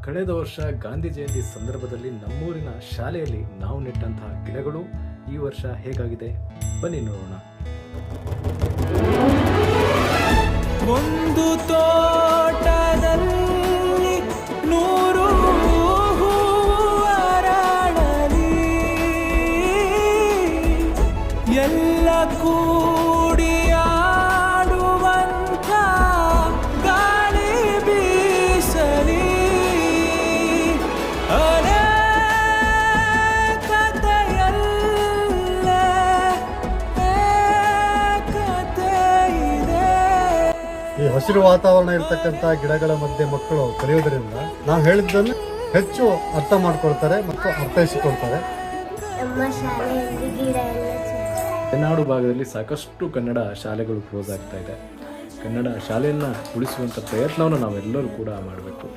ಕಳೆದ ವರ್ಷ ಗಾಂಧಿ ಜಯಂತಿ ಸಂದರ್ಭದಲ್ಲಿ ನಮ್ಮೂರಿನ ಶಾಲೆಯಲ್ಲಿ ನಾವು ನೆಟ್ಟಂತಹ ಗಿಡಗಳು ಈ ವರ್ಷ ಹೇಗಾಗಿದೆ ಬನ್ನಿ ನೋಡೋಣ. ಒಂದು ತೋಟದಲ್ಲಿ 100 ಹೂವರಳಲಿ ಎಲ್ಲ ಕೂಡಿ ಆಡುವಂಥ ಗಾಳಿ ಬೀಸಲಿ ಈ ಹಸಿರು ವಾತಾವರಣ ಇರತಕ್ಕಂಥ ಗಿಡಗಳ ಮಧ್ಯೆ ಮಕ್ಕಳು ಕಲಿಯೋದ್ರಿಂದ ನಾವು ಹೇಳಿದ್ದನ್ನು ಹೆಚ್ಚು ಅರ್ಥ ಮಾಡ್ಕೊಳ್ತಾರೆ ಮತ್ತು ಅರ್ಥೈಸಿಕೊಳ್ತಾರೆ. ಮಲೆನಾಡು ಭಾಗದಲ್ಲಿ ಸಾಕಷ್ಟು ಕನ್ನಡ ಶಾಲೆಗಳು ಕ್ಲೋಸ್ ಆಗ್ತಾ ಇದೆ. ಕನ್ನಡ ಶಾಲೆಯನ್ನು ಉಳಿಸುವಂಥ ಪ್ರಯತ್ನವನ್ನು ನಾವೆಲ್ಲರೂ ಕೂಡ ಮಾಡಬೇಕು.